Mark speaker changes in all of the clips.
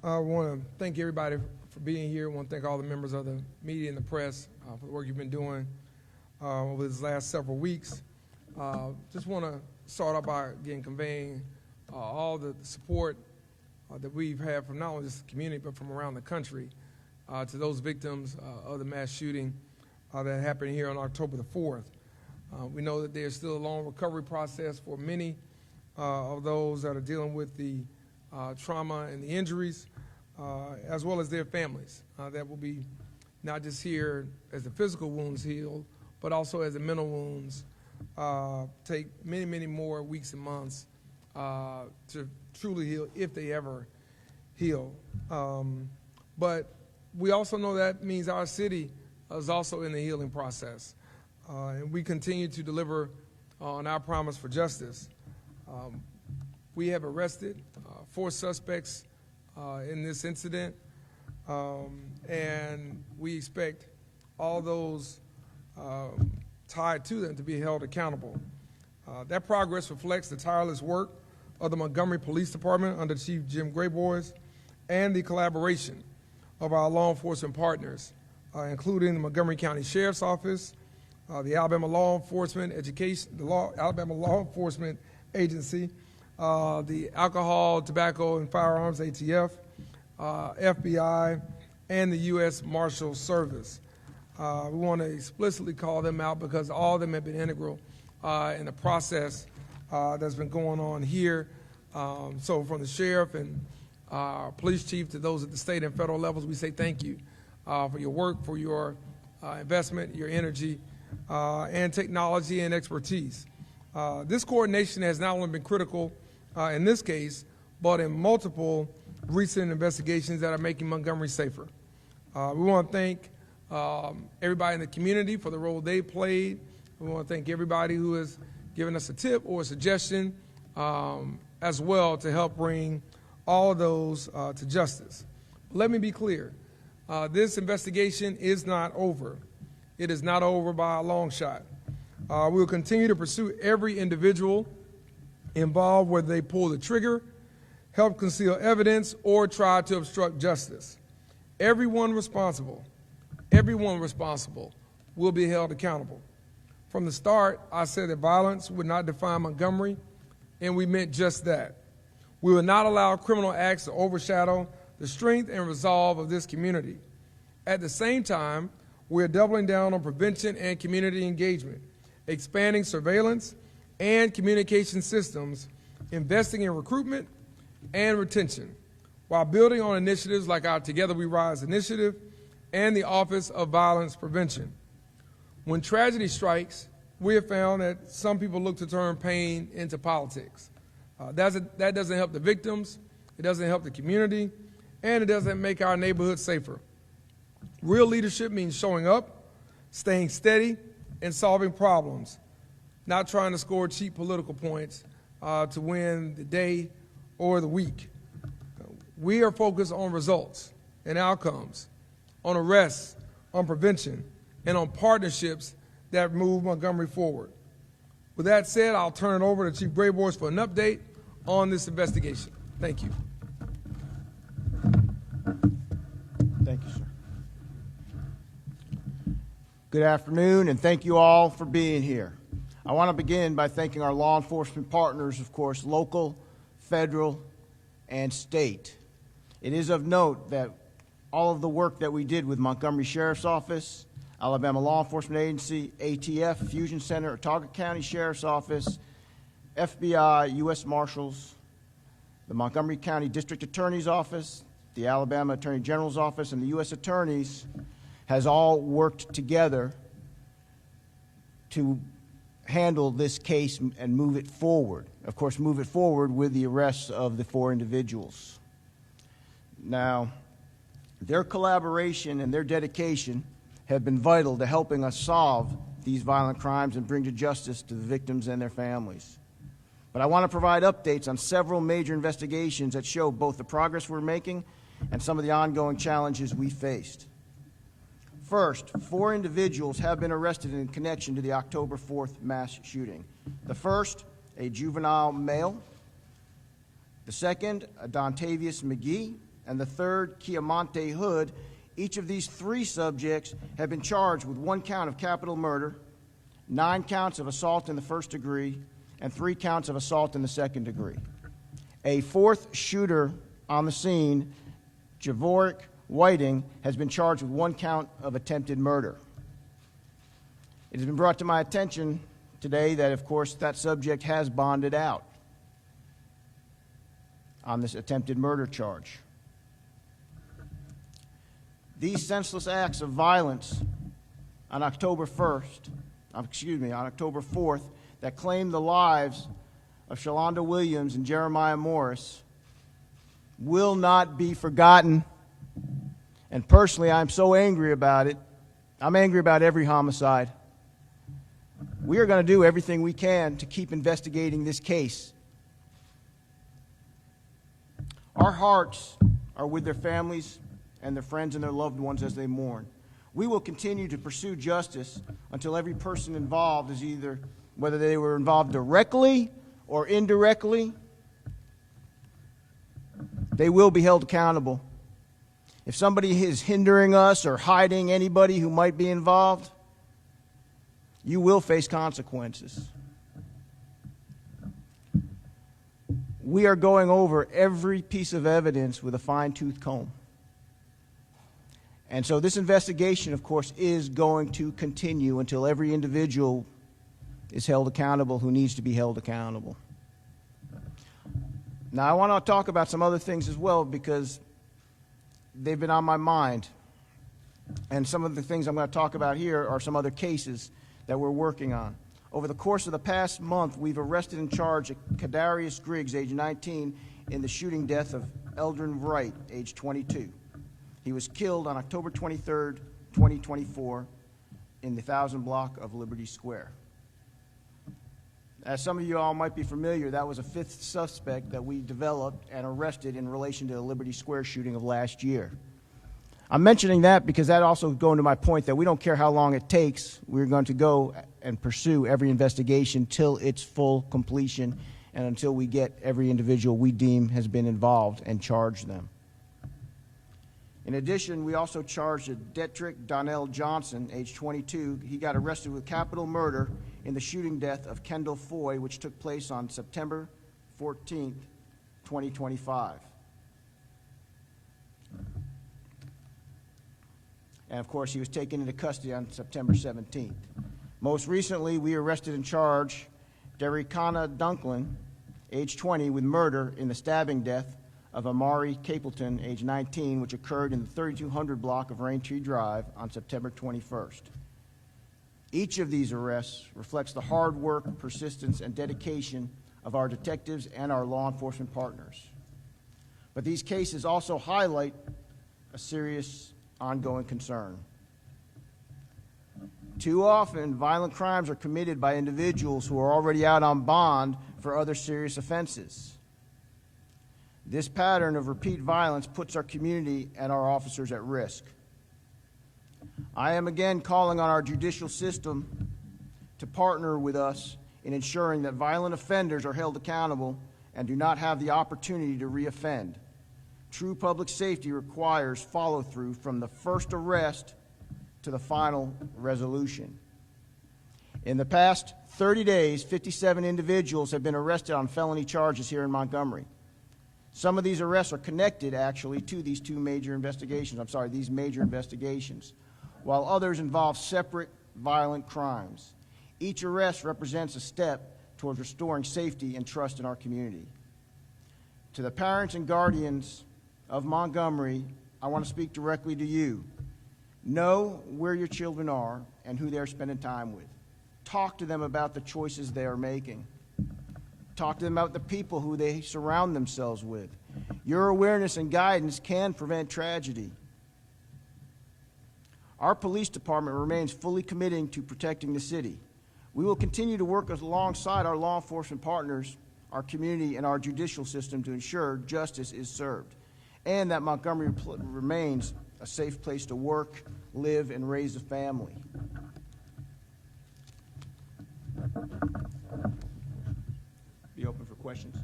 Speaker 1: I want to thank everybody for being here. I want to thank all the members of the media and the press for the work you've been doing over these last several weeks. Just want to start off by, again, conveying all the support that we've had from not only this community but from around the country to those victims of the mass shooting that happened here on October the 4th. We know that there's still a long recovery process for many of those that are dealing with the trauma and the injuries, as well as their families that will be not just here as the physical wounds heal, but also as the mental wounds take many, many more weeks and months to truly heal, if they ever heal. But we also know that means our city is also in the healing process. And we continue to deliver on our promise for justice. We have arrested 4 suspects in this incident, and we expect all those tied to them to be held accountable. That progress reflects the tireless work of the Montgomery Police Department under Chief Jim Grayboys and the collaboration of our law enforcement partners, including the Montgomery County Sheriff's Office, the Alabama Law Enforcement Alabama Law Enforcement Agency, the Alcohol, Tobacco, and Firearms ATF, FBI, and the U.S. Marshal Service. We want to explicitly call them out because all of them have been integral in the process that's been going on here. So from the sheriff and police chief to those at the state and federal levels, we say thank you for your work, for your investment, your energy, and technology and expertise. This coordination has not only been critical in this case, but in multiple recent investigations that are making Montgomery safer. We want to thank everybody in the community for the role they played. We want to thank everybody who has given us a tip or a suggestion as well to help bring all of those to justice. Let me be clear. This investigation is not over. It is not over by a long shot. We will continue to pursue every individual involved, whether they pull the trigger, help conceal evidence, or try to obstruct justice. Everyone responsible will be held accountable. From the start, I said that violence would not define Montgomery, and we meant just that. We will not allow criminal acts to overshadow the strength and resolve of this community. At the same time, we're doubling down on prevention and community engagement, expanding surveillance and communication systems, investing in recruitment and retention, while building on initiatives like our Together We Rise initiative and the Office of Violence Prevention. When tragedy strikes, we have found that some people look to turn pain into politics. That doesn't help the victims, it doesn't help the community, and it doesn't make our neighborhood safer. Real leadership means showing up, staying steady, and solving problems, not trying to score cheap political points to win the day or the week. We are focused on results and outcomes, on arrests, on prevention, and on partnerships that move Montgomery forward. With that said, I'll turn it over to Chief Grayboys for an update on this investigation. Thank you.
Speaker 2: Thank you, sir. Good afternoon, and thank you all for being here. I want to begin by thanking our law enforcement partners, of course, local, federal, and state. It is of note that all of the work that we did with Montgomery Sheriff's Office, Alabama Law Enforcement Agency, ATF, Fusion Center, Target County Sheriff's Office, FBI, U.S. Marshals, the Montgomery County District Attorney's Office, the Alabama Attorney General's Office, and the U.S. Attorneys has all worked together to handle this case and move it forward. Of course, move it forward with the arrests of the 4 individuals. Now, their collaboration and their dedication have been vital to helping us solve these violent crimes and bring to justice to the victims and their families. But I want to provide updates on several major investigations that show both the progress we're making and some of the ongoing challenges we faced. First, 4 individuals have been arrested in connection to the October 4th mass shooting. The first, a juvenile male. The second, a Dontavius McGee. and the third, Kiamonte Hood. Each of these three subjects have been charged with 1 count of capital murder, 9 counts of assault in the first degree, and 3 counts of assault in the second degree. A fourth shooter on the scene, Javoric Whiting, has been charged with 1 count of attempted murder. It has been brought to my attention today that, of course, that subject has bonded out on this attempted murder charge. These senseless acts of violence on October 4th, that claimed the lives of Shalonda Williams and Jeremiah Morris will not be forgotten. And personally, I'm so angry about it. I'm angry about every homicide. We are going to do everything we can to keep investigating this case. Our hearts are with their families and their friends and their loved ones as they mourn. We will continue to pursue justice until every person involved is either, whether they were involved directly or indirectly, they will be held accountable. If somebody is hindering us or hiding anybody who might be involved, you will face consequences. We are going over every piece of evidence with a fine-tooth comb. And so this investigation, of course, is going to continue until every individual is held accountable who needs to be held accountable. Now, I want to talk about some other things as well because they've been on my mind. And some of the things I'm going to talk about here are some other cases that we're working on. Over the course of the past month, we've arrested and charged Kadarius Griggs, age 19, in the shooting death of Eldrin Wright, age 22. He was killed on October 23rd, 2024, in the 1000 block of Liberty Square. As some of you all might be familiar, that was a 5th suspect that we developed and arrested in relation to the Liberty Square shooting of last year. I'm mentioning that because that also goes to my point that we don't care how long it takes. We're going to go and pursue every investigation till its full completion and until we get every individual we deem has been involved and charge them. In addition, we also charged Detrick Donnell Johnson, age 22. He got arrested with capital murder in the shooting death of Kendall Foy, which took place on September 14th, 2025. And of course, he was taken into custody on September 17th. Most recently, we arrested and charged Derrickana Dunklin, age 20, with murder in the stabbing death of Amari Capleton, age 19, which occurred in the 3200 block of Raintree Drive on September 21st. Each of these arrests reflects the hard work, persistence, and dedication of our detectives and our law enforcement partners. But these cases also highlight a serious ongoing concern. Too often, violent crimes are committed by individuals who are already out on bond for other serious offenses. This pattern of repeat violence puts our community and our officers at risk. I am again calling on our judicial system to partner with us in ensuring that violent offenders are held accountable and do not have the opportunity to reoffend. True public safety requires follow-through from the first arrest to the final resolution. In the past 30 days, 57 individuals have been arrested on felony charges here in Montgomery. Some of these arrests are connected, actually, to these major investigations, while others involve separate violent crimes. Each arrest represents a step towards restoring safety and trust in our community. To the parents and guardians of Montgomery, I want to speak directly to you. Know where your children are and who they're spending time with. Talk to them about the choices they are making. Talk to them about the people who they surround themselves with. Your awareness and guidance can prevent tragedy. Our police department remains fully committed to protecting the city. We will continue to work alongside our law enforcement partners, our community, and our judicial system to ensure justice is served, and that Montgomery remains a safe place to work, live, and raise a family. Be open for questions.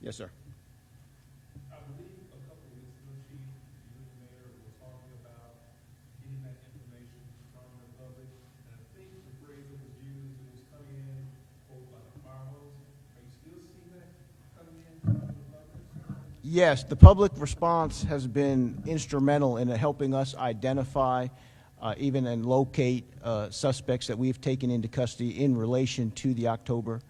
Speaker 2: Yes, sir.
Speaker 3: I believe
Speaker 2: Yes, the public response has been instrumental in helping us identify, even and locate suspects that we've taken into custody in relation to the October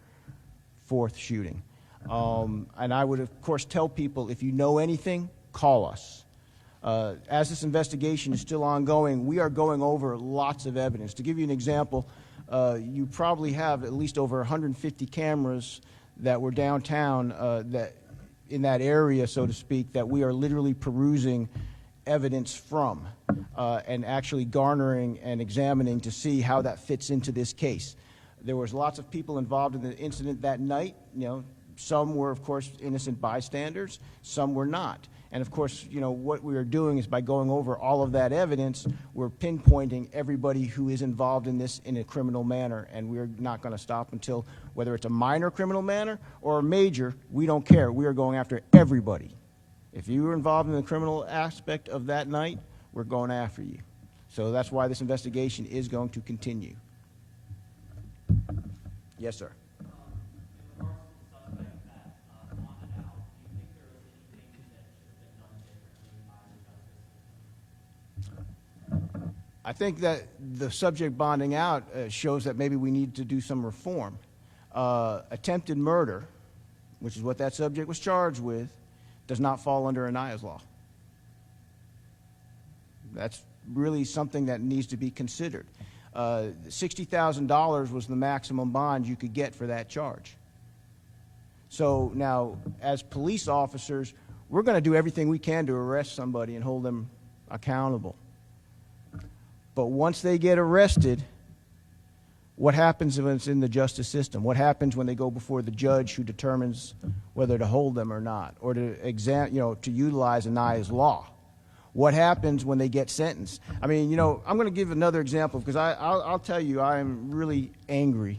Speaker 2: 4th shooting. And I would, of course, tell people, if you know anything, call us. As this investigation is still ongoing, we are going over lots of evidence. To give you an example, you probably have at least over 150 cameras that were downtown that in that area, so to speak, that we are literally perusing evidence from and actually garnering and examining to see how that fits into this case. There was lots of people involved in the incident that night. You know, some were, of course, innocent bystanders. Some were not. And, of course, you know, what we are doing is by going over all of that evidence, we're pinpointing everybody who is involved in this in a criminal manner, and we're not going to stop until, whether it's a minor criminal manner or a major, we don't care. We are going after everybody. If you were involved in the criminal aspect of that night, we're going after you. So that's why this investigation is going to continue. Yes, sir. I think that the subject bonding out shows that maybe we need to do some reform. Attempted murder, which is what that subject was charged with, does not fall under Anaya's law. That's really something that needs to be considered. $60,000 was the maximum bond you could get for that charge. So now, as police officers, we're going to do everything we can to arrest somebody and hold them accountable. But once they get arrested, what happens when it's in the justice system? What happens when they go before the judge who determines whether to hold them or not, or to utilize Anaya's law? What happens when they get sentenced? I mean, you know, I'm going to give another example because I'll tell you I am really angry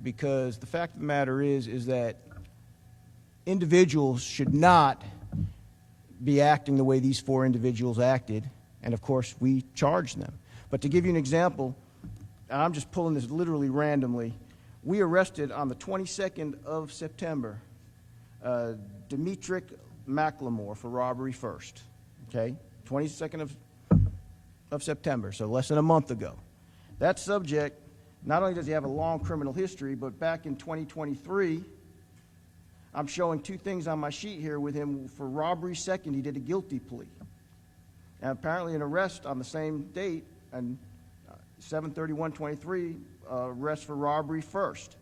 Speaker 2: because the fact of the matter is that individuals should not be acting the way these four individuals acted, and of course we charged them. But to give you an example, and I'm just pulling this literally randomly, we arrested on the 22nd of September Demetric McLemore for robbery first. Okay, 22nd of September, so less than a month ago. That subject, not only does he have a long criminal history, but back in 2023, I'm showing two things on my sheet here with him. For robbery second, he did a guilty plea. And apparently an arrest on the same date, and 7/31/23, arrest for robbery first.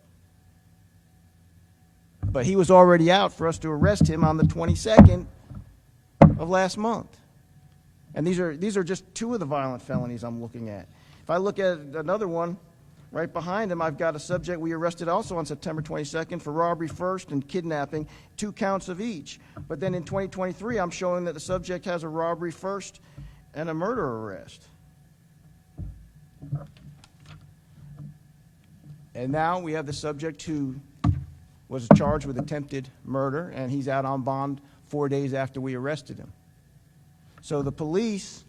Speaker 2: But he was already out for us to arrest him on the 22nd of last month. And these are just two of the violent felonies I'm looking at. If I look at another one, right behind him, I've got a subject we arrested also on September 22nd for robbery first and kidnapping, 2 counts of each. But then in 2023, I'm showing that the subject has a robbery first and a murder arrest. And now we have the subject who was charged with attempted murder, and he's out on bond 4 days after we arrested him. So the police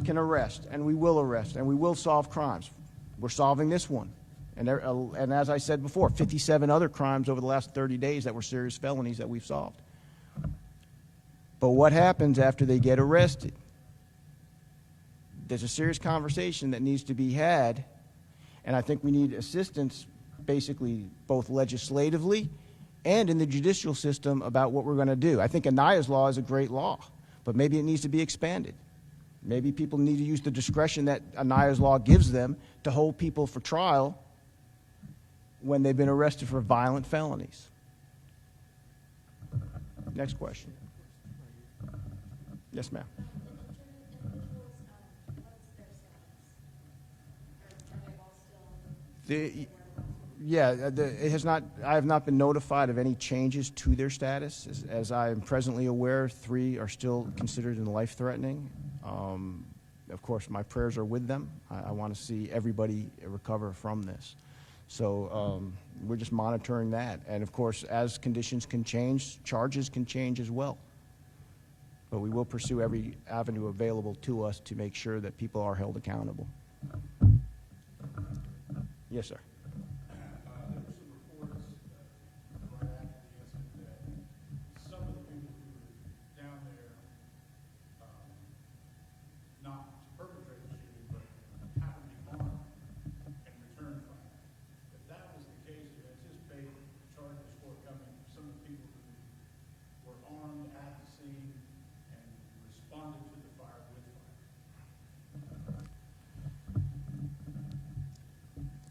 Speaker 2: can arrest, and we will arrest, and we will solve crimes. We're solving this one. And as I said before, 57 other crimes over the last 30 days that were serious felonies that we've solved. But what happens after they get arrested? There's a serious conversation that needs to be had, and I think we need assistance basically both legislatively and in the judicial system about what we're going to do. I think Anaya's law is a great law, but maybe it needs to be expanded. Maybe people need to use the discretion that Anaya's law gives them to hold people for trial when they've been arrested for violent felonies. Next question. Yes, ma'am. It has not. I have not been notified of any changes to their status. As I am presently aware, 3 are still considered in life-threatening. Of course, my prayers are with them. I want to see everybody recover from this. So we're just monitoring that. And of course, as conditions can change, charges can change as well. But we will pursue every avenue available to us to make sure that people are held accountable. Yes, sir.
Speaker 3: There were some reports right after the incident that some of the people who were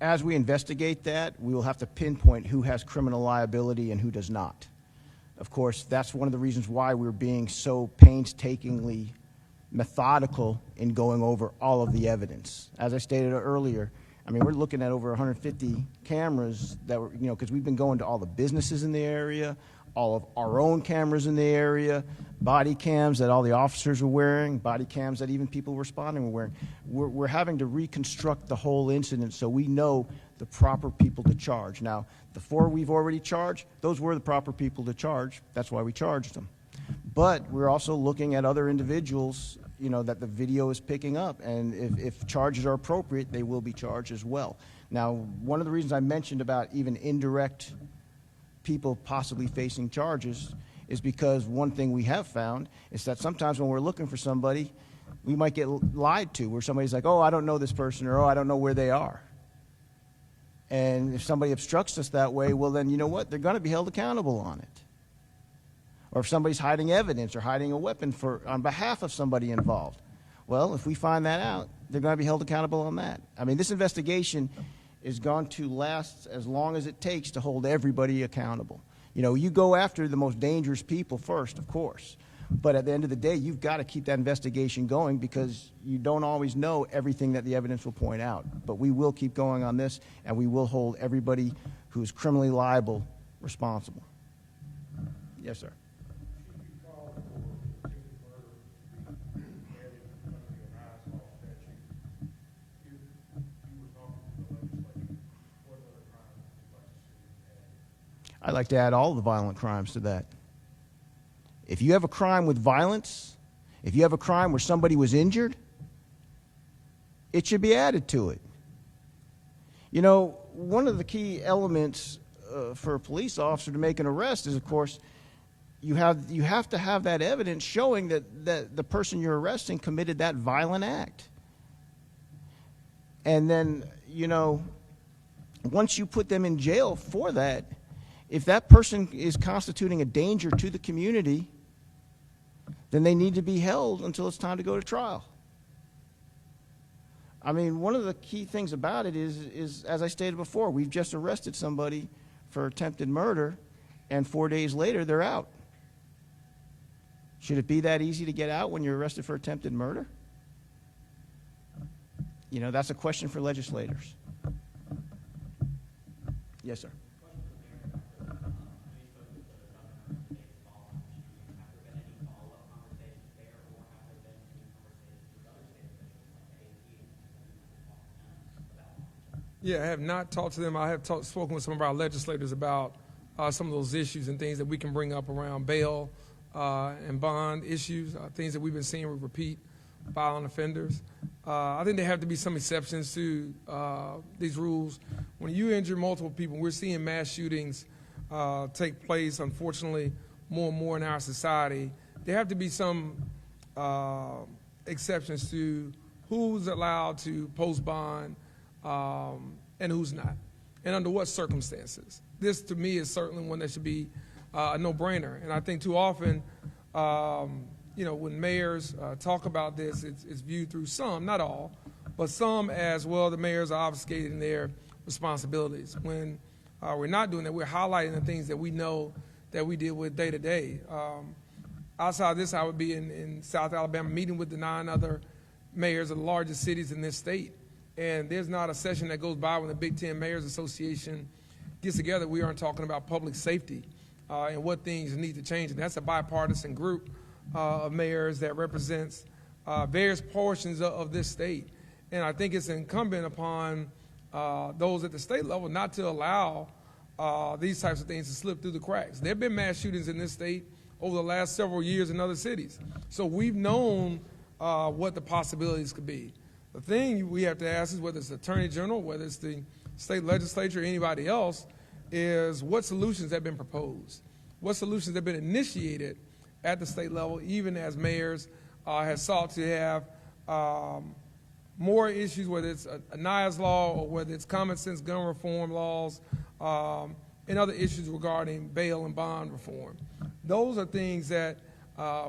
Speaker 2: as we investigate that, we will have to pinpoint who has criminal liability and who does not. Of course, that's one of the reasons why we're being so painstakingly methodical in going over all of the evidence. As I stated earlier, I mean, we're looking at over 150 cameras that were, because we've been going to all the businesses in the area, all of our own cameras in the area, body cams that all the officers were wearing, body cams that even people responding were wearing. We're having to reconstruct the whole incident so we know the proper people to charge. Now, the 4 we've already charged, those were the proper people to charge. That's why we charged them. But we're also looking at other individuals, that the video is picking up. And if charges are appropriate, they will be charged as well. Now, one of the reasons I mentioned about even indirect people possibly facing charges is because one thing we have found is that sometimes when we're looking for somebody, we might get lied to, where somebody's like, oh, I don't know this person, or oh, I don't know where they are. And if somebody obstructs us that way, well, then you know what? They're going to be held accountable on it. Or if somebody's hiding evidence or hiding a weapon on behalf of somebody involved, well, if we find that out, they're going to be held accountable on that. I mean, this investigation is going to last as long as it takes to hold everybody accountable. You go after the most dangerous people first, of course. But at the end of the day, you've got to keep that investigation going because you don't always know everything that the evidence will point out. But we will keep going on this, and we will hold everybody who is criminally liable responsible. Yes, sir. I'd like to add all the violent crimes to that. If you have a crime with violence, if you have a crime where somebody was injured, it should be added to it. One of the key elements for a police officer to make an arrest is, of course, you have to have that evidence showing that the person you're arresting committed that violent act. And then, once you put them in jail for that, if that person is constituting a danger to the community, then they need to be held until it's time to go to trial. I mean, one of the key things about it is, as I stated before, we've just arrested somebody for attempted murder, and 4 days later, they're out. Should it be that easy to get out when you're arrested for attempted murder? That's a question for legislators. Yes, sir.
Speaker 1: Yeah, I have not talked to them. I have spoken with some of our legislators about some of those issues and things that we can bring up around bail and bond issues, things that we've been seeing with repeat violent offenders. I think there have to be some exceptions to these rules. When you injure multiple people, we're seeing mass shootings take place, unfortunately, more and more in our society. There have to be some exceptions to who's allowed to post bond and who's not, and under what circumstances. This, to me, is certainly one that should be a no-brainer. And I think too often, when mayors talk about this, it's viewed through some, not all, but some as, well, the mayors are obfuscating their responsibilities. When we're not doing that, we're highlighting the things that we know that we deal with day to day. Outside of this, I would be in South Alabama meeting with the 9 other mayors of the largest cities in this state. And there's not a session that goes by when the Big Ten Mayors Association gets together. We aren't talking about public safety and what things need to change. And that's a bipartisan group of mayors that represents various portions of this state. And I think it's incumbent upon those at the state level not to allow these types of things to slip through the cracks. There have been mass shootings in this state over the last several years in other cities. So we've known what the possibilities could be. The thing we have to ask is, whether it's the Attorney General, whether it's the state legislature, or anybody else, is what solutions have been proposed? What solutions have been initiated at the state level, even as mayors have sought to have more issues, whether it's a NIAS law or whether it's common sense gun reform laws and other issues regarding bail and bond reform. Those are things that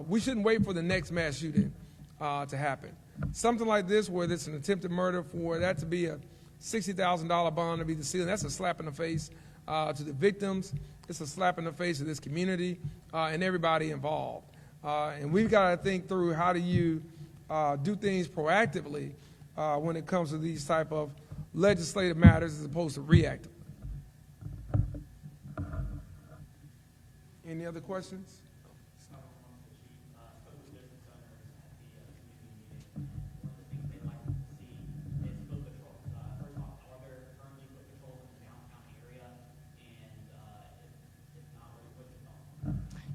Speaker 1: we shouldn't wait for the next mass shooting to happen. Something like this, where it's an attempted murder, for that to be a $60,000 bond to be the ceiling. That's a slap in the face to the victims. It's a slap in the face to this community and everybody involved. And we've got to think through how do you do things proactively when it comes to these type of legislative matters as opposed to reactive. Any other questions?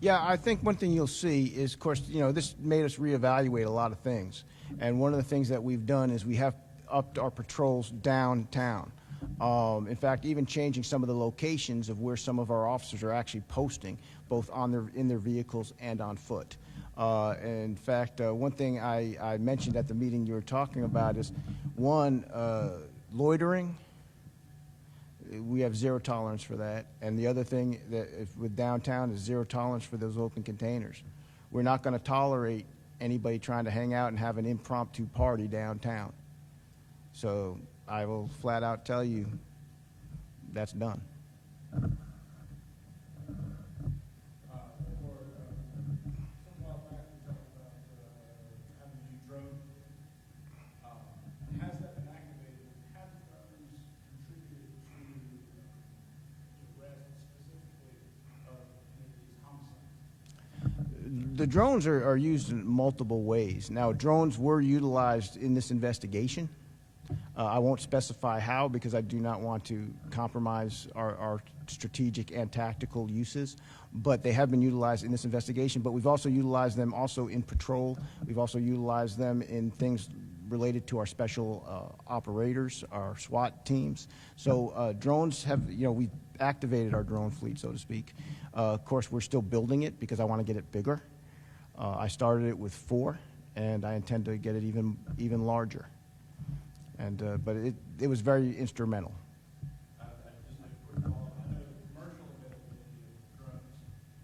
Speaker 2: Yeah, I think one thing you'll see is, of course, this made us reevaluate a lot of things. And one of the things that we've done is we have upped our patrols downtown. In fact, even changing some of the locations of where some of our officers are actually posting, both in their vehicles and on foot. In fact, one thing I mentioned at the meeting you were talking about is, one, loitering. We have zero tolerance for that. And the other thing that with downtown is zero tolerance for those open containers. We're not going to tolerate anybody trying to hang out and have an impromptu party downtown. So I will flat out tell you that's done. The drones are used in multiple ways. Now, drones were utilized in this investigation. I won't specify how because I do not want to compromise our strategic and tactical uses, but they have been utilized in this investigation. But we've also utilized them also in patrol. We've also utilized them in things related to our special operators, our SWAT teams. So drones have, we activated our drone fleet, so to speak. Of course, we're still building it because I want to get it bigger. I started it with 4, and I intend to get it even larger. And but it was very instrumental.
Speaker 3: Just a quick follow-up. I know the commercial availability of drones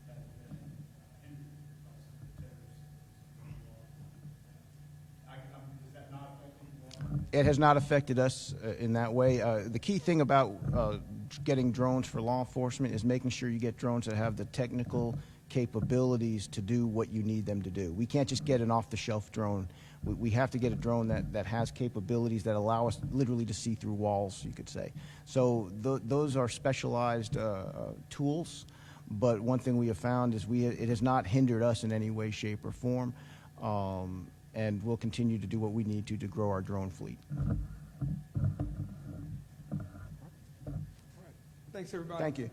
Speaker 3: has been hindered by some of the terrorists. Is that not affecting you?
Speaker 2: It has not affected us in that way. The key thing about getting drones for law enforcement is making sure you get drones that have the technical capabilities to do what you need them to do. We can't just get an off-the-shelf drone. We have to get a drone that has capabilities that allow us literally to see through walls, you could say. So those are specialized tools, but one thing we have found is it has not hindered us in any way, shape, or form, and we'll continue to do what we need to grow our drone fleet.
Speaker 1: Thanks, everybody.
Speaker 2: Thank you.